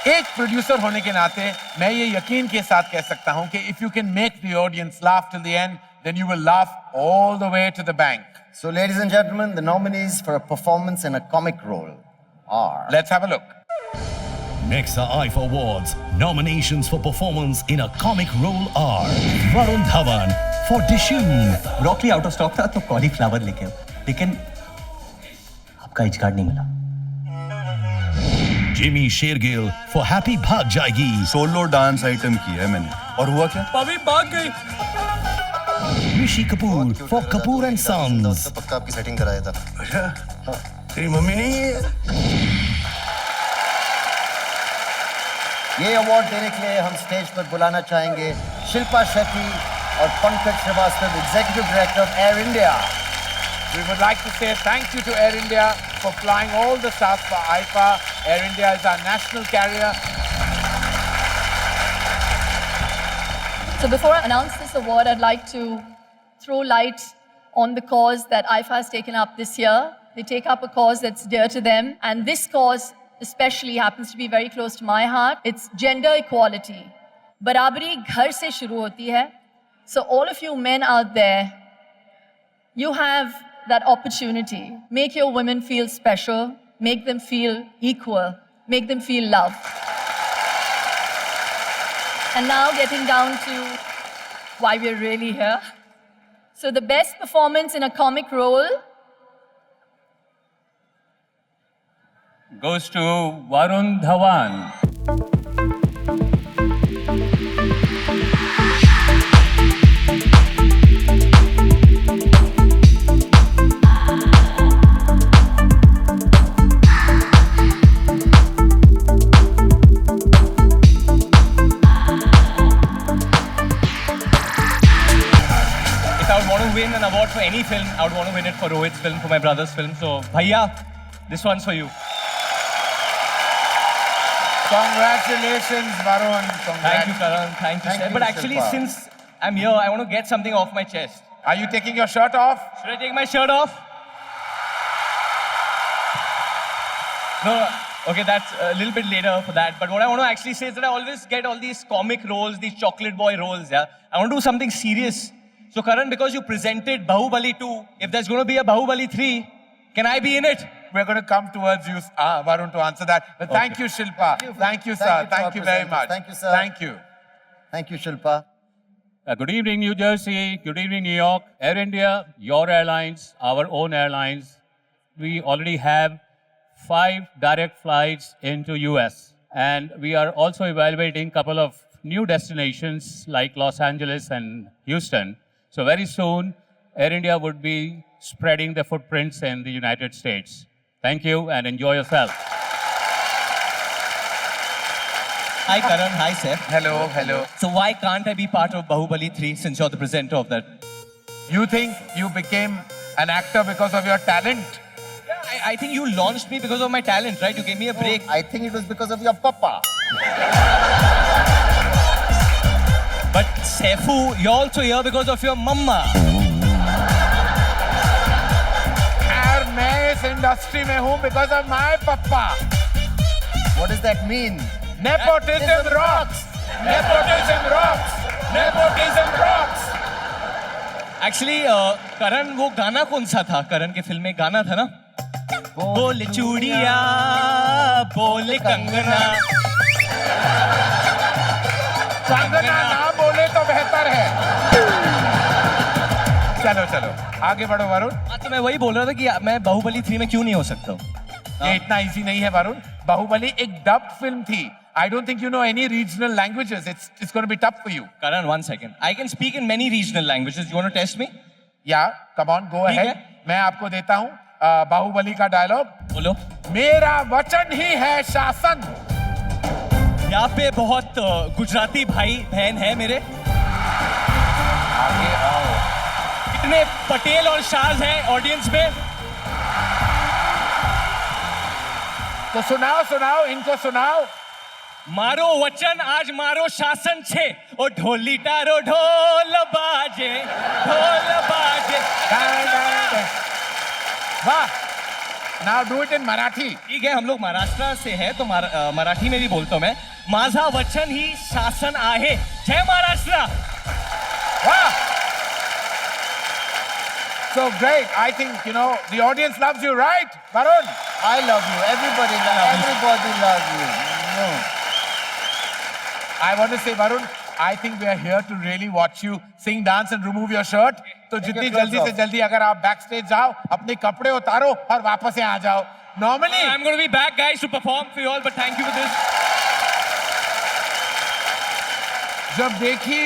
एक प्रोड्यूसर होने के नाते मैं ये यकीन के साथ कह सकता हूं कि if you can make the audience laugh till the end then you will laugh all the way to the bank. So, ladies and gentlemen, the nominees for a performance in a comic role are... Let's have a look. Nexa IFA Awards nominations for performance in a comic role are Varun Dhawan for Dishoom. Broccoli out of stock था तो cauliflower लेके आओ, लेकिन आपका as card नहीं मिला. Jimmy Shergill for Happy Bhag Jayegi. Solo dance item की है मैंने, और हुआ क्या? पवी भाग गई. Rishi Kapoor for Kapoor and Sons. तो पक्का आपकी सेटिंग कराया था. अच्छा, तेरी मम्मी नहीं है? ये अवार्ड देने के लिए हम स्टेज पर बुलाना चाहेंगे शिल्पा शेट्टी और Pankaj Srivastava, executive director of Air India. We would like to say thank you to Air India for flying all the staff for IFA. Air India is our national carrier. So before I announce this award, I'd like to throw light on the cause that IFA has taken up this year. They take up a cause that's dear to them, and this cause especially happens to be very close to my heart. It's gender equality. Barabari ghar se shuru hoti hai. So all of you men out there, you have that opportunity. Make your women feel special, make them feel equal, make them feel loved. And now getting down to why we're really here. So the best performance in a comic role goes to Varun Dhawan. If I would want to win an award for any film, I would want to win it for Rohit's film, for my brother's film. So, Bhaiya, this one's for you. Congratulations, Varun. Thank you, Karan. Thank you, sir. But actually, Shilpa. since I'm here, I want to get something off my chest. Are you taking your shirt off? Should I take my shirt off? No, okay, that's a little bit later for that. But what I want to actually say is that I always get all these comic roles, these chocolate boy roles, yeah? I want to do something serious. So, Karan, because you presented Bahubali 2, if there's going to be a Bahubali 3, can I be in it? We're going to come towards you, Varun, to answer that. But thank you, Shilpa. Thank you, sir. Thank you very much. Thank you, sir. Thank you. Thank you, Shilpa. Good evening, New Jersey. Good evening, New York. Air India, your airlines, our own airlines. We already have 5 direct flights into US. And we are also evaluating a couple of new destinations like Los Angeles and Houston. So very soon, Air India would be spreading the footprints in the United States. Thank you and enjoy yourself. Hi, Karan. Hi, Seth. Hello, hello. So why can't I be part of Bahubali 3 since you're the presenter of that? You think you became an actor because of your talent? Yeah, I think you launched me because of my talent, right? You gave me a break. I think it was because of your papa. But Saifu, you're also here because of your mama. और मैं इस industry में हूँ because of my papa. What does that mean? Nepotism rocks. Nepotism rocks. Nepotism rocks. Actually, Karan, वो गाना कौन सा था? करण के फिल्म में गाना था ना? बोल चूड़िया, बोल कंगना. कंगना ना बोले तो बेहतर है. चलो चलो आगे बढ़ो वरुण. हाँ, तो मैं वही बोल रहा था कि मैं बाहुबली 3 में क्यों नहीं हो सकता हूँ? ये इतना इजी नहीं है वरुण. बाहुबली एक डब फिल्म थी. I don't think you know any regional languages. It's going to be tough for you. Karan, 1 second. I can speak in many regional languages. You want to test me? Yeah, come on, go ahead. मैं आपको देता हूँ बाहुबली का dialogue. बोलो. मेरा वचन ही है शासन. यहाँ पे बहुत गुजराती भाई बहन है मेरे. आगे आओ. कितने पटेल और शाज हैं ऑडियंस में. तो सुनाओ सुनाओ इनको सुनाओ. मारो वचन आज मारो शासन छे ओ ढोली टारो ढोल बाजे ढोल बाजे. वाह, Now do it in Marathi. ठीक है, हम लोग महाराष्ट्र से हैं तो मराठी में भी बोलता हूँ मैं. माझा वचन ही शासन आहे. जय Maharashtra. Wow. So great. I think, the audience loves you, right, Varun? I love you. Everybody loves you. No. I want to say, Varun, I think we are here to really watch you sing, dance and remove your shirt. तो जितनी जल्दी से जल्दी अगर आप backstage जाओ, अपने कपड़े उतारो और वापस यहाँ आ जाओ. Normally, I'm going to be back, guys, to perform for you all, but thank you for this. जब देखी